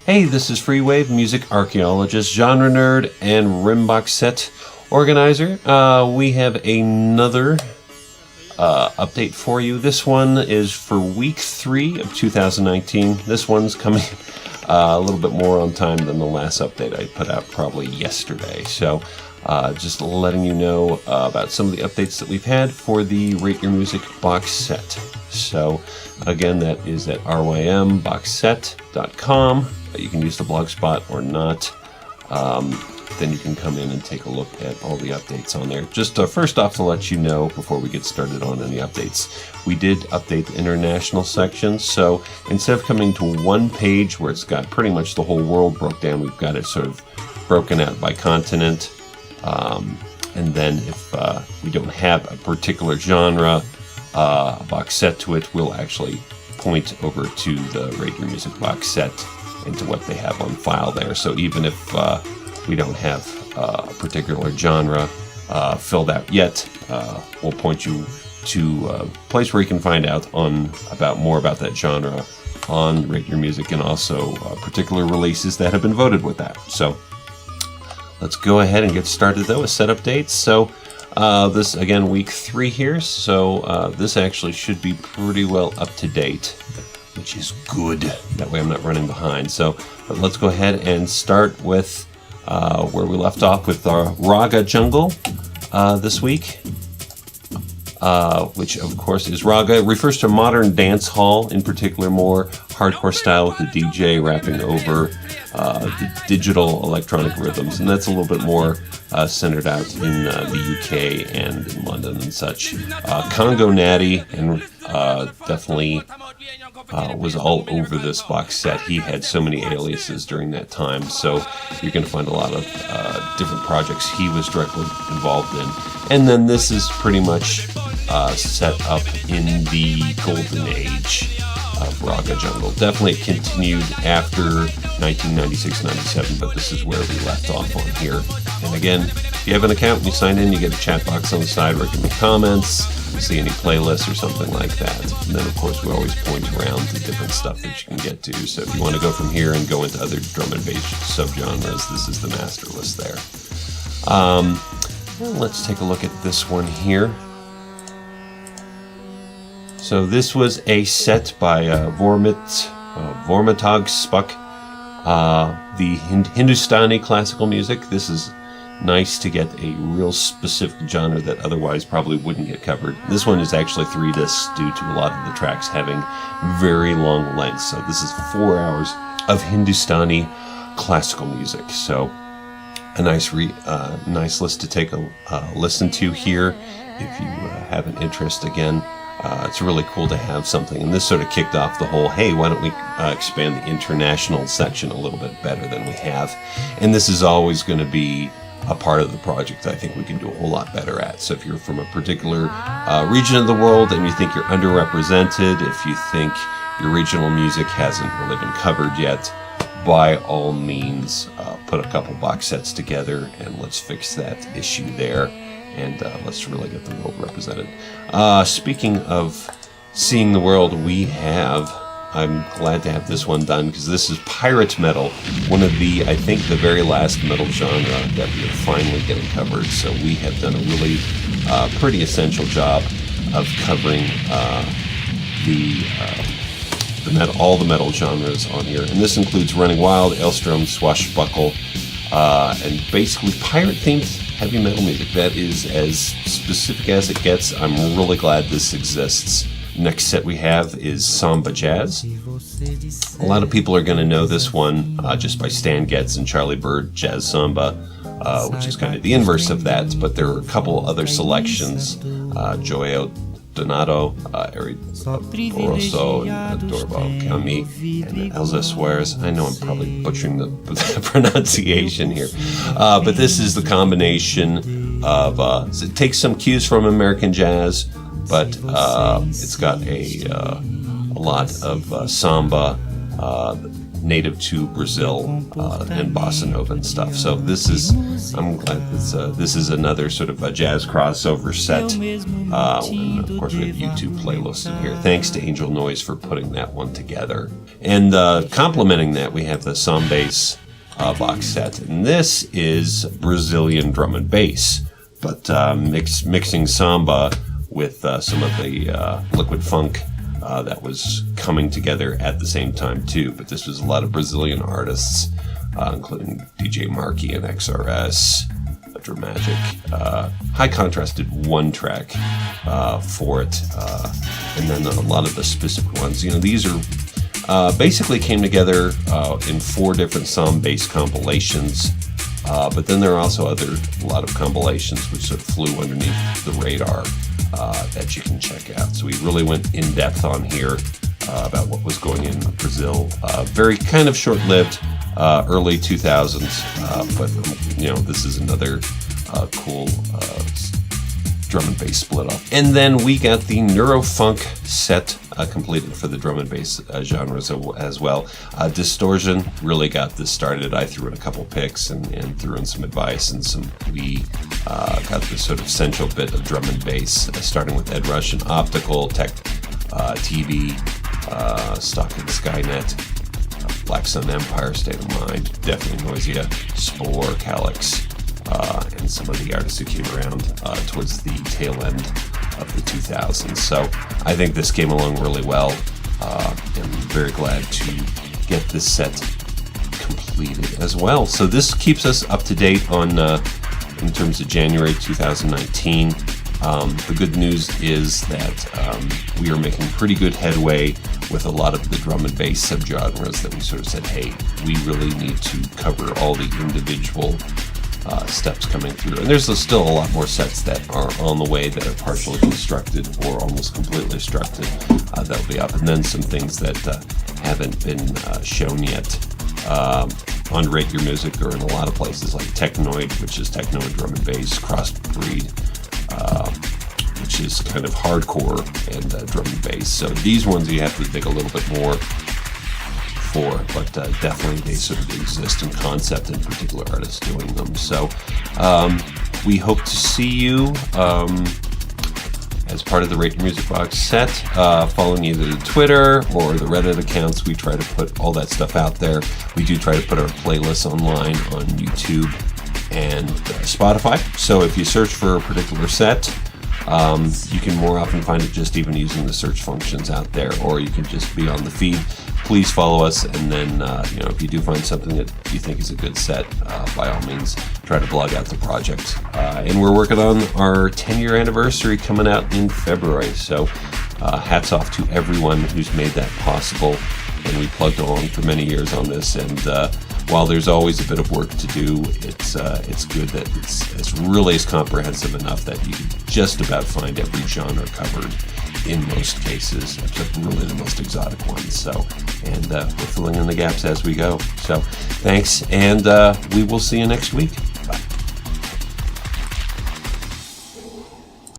Hey, this is Freewave, music archaeologist, genre nerd, and RYM Box Set organizer. We have another update for you. This one is for week 3 of 2019. This one's coming a little bit more on time than the last update I put out probably yesterday. So just letting you know about some of the updates that we've had for the Rate Your Music box set. So again, that is at rymboxset.com. You can use the blog spot or not. Then you can come in and take a look at all the updates on there. Just first off, to let you know before we get started on any updates, we did update the international section. So instead of coming to one page where it's got pretty much the whole world broke down, we've got it sort of broken out by continent. And then if we don't have a particular genre, a box set to it, we'll actually point over to the Rate Your Music box set into what they have on file there. So even if we don't have a particular genre filled out yet, we'll point you to a place where you can find out more about that genre on Rate Your Music, and also particular releases that have been voted with that. So let's go ahead and get started though with set updates. So this again, week 3 here. So this actually should be pretty well up to date, which is good. That way I'm not running behind. So but let's go ahead and start with where we left off with our Ragga Jungle this week, which of course is Ragga. It refers to modern dance hall, in particular more hardcore style with the DJ rapping over the digital electronic rhythms, and that's a little bit more centered out in the UK and in London and such. Congo Natty and definitely was all over this box set. He had so many aliases during that time, so you're going to find a lot of different projects he was directly involved in. And then this is pretty much set up in the golden age of Ragga Jungle. Definitely continued after 1996-97, but this is where we left off on here. And again, if you have an account and you sign in, you get a chat box on the side where you can make comments, see any playlists or something like that. And then of course we always point around the different stuff that you can get to. So if you want to go from here and go into other drum and bass subgenres, this is the master list there. Let's take a look at this one here. So this was a set by Vormitag Spuck, the Hindustani Classical music. This is nice to get a real specific genre that otherwise probably wouldn't get covered. This one is actually 3 discs due to a lot of the tracks having very long lengths. So this is 4 hours of Hindustani classical music. So a nice list to take a listen to here if you have an interest. Again, it's really cool to have something, and this sort of kicked off the whole, hey, why don't we expand the international section a little bit better than we have. And this is always going to be a part of the project I think we can do a whole lot better at. So if you're from a particular region of the world and you think you're underrepresented, if you think your regional music hasn't really been covered yet, by all means put a couple box sets together and let's fix that issue there. And let's really get the world represented. Speaking of seeing the world, I'm glad to have this one done, because this is pirate metal, one of the, I think, the very last metal genre that we are finally getting covered. So we have done a really pretty essential job of covering all the metal genres on here. And this includes Running Wild, Elstrom, Swashbuckle, and basically pirate-themed heavy metal music. That is as specific as it gets. I'm really glad this exists. Next set we have is Samba-Jazz. A lot of people are going to know this one just by Stan Getz and Charlie Bird Jazz Samba, which is kind of the inverse of that, but there are a couple other selections. Joao Donato, Eric Boroso, Dorval Cami, and Elza Suarez. I know I'm probably butchering the pronunciation here, but this is the combination of, it takes some cues from American jazz, but it's got a lot of samba, native to Brazil and bossa nova and stuff. So I'm glad this is another sort of a jazz crossover set. And of course, we have YouTube playlist in here. Thanks to Angel Noise for putting that one together. And complementing that, we have the Sambass box set, and this is Brazilian drum and bass, but mixing samba with some of the liquid funk that was coming together at the same time too. But this was a lot of Brazilian artists, including DJ Marky and XRS, Dramatic, high contrasted one track for it, and then a lot of the specific ones. These are basically came together in 4 different Sambass compilations, but then there are also a lot of compilations which sort of flew underneath the radar that you can check out. So we really went in depth on here about what was going in Brazil. Very kind of short-lived, early 2000s, but this is another cool drum and bass split off. And then we got the Neurofunk set completed for the drum and bass genres as well. Distortion really got this started. I threw in a couple picks and threw in some advice, and we got this sort of central bit of drum and bass, starting with Ed Rush and Optical, Tech TV, Stock in Skynet, Black Sun Empire, State of Mind, definitely Noisia, Spore, Calyx, and some of the artists who came around towards the tail end of the 2000s. So I think this came along really well. I'm very glad to get this set completed as well. So this keeps us up to date on in terms of January 2019. The good news is that we are making pretty good headway with a lot of the drum and bass subgenres that we sort of said, hey, we really need to cover all the individual steps coming through. And there's still a lot more sets that are on the way that are partially constructed or almost completely constructed that'll be up. And then some things that haven't been shown yet on Rate Your Music, or in a lot of places like Technoid, which is Technoid drum and bass, Crossbreed, which is kind of hardcore and drum and bass. So these ones you have to dig a little bit more for, but definitely they sort of exist in concept and particular artists doing them. So we hope to see you as part of the Rate Your Music Box set, following either the Twitter or the Reddit accounts. We try to put all that stuff out there. We do try to put our playlists online on YouTube and Spotify. So if you search for a particular set, you can more often find it just even using the search functions out there, or you can just be on the feed. Please follow us, and then if you do find something that you think is a good set, by all means, try to blog out the project. And we're working on our 10-year anniversary coming out in February, so hats off to everyone who's made that possible. And we plugged along for many years on this, and while there's always a bit of work to do, it's good that it's really is comprehensive enough that you can just about find every genre covered in most cases, except really the most exotic ones. So, and we're filling in the gaps as we go. So, thanks, and we will see you next week.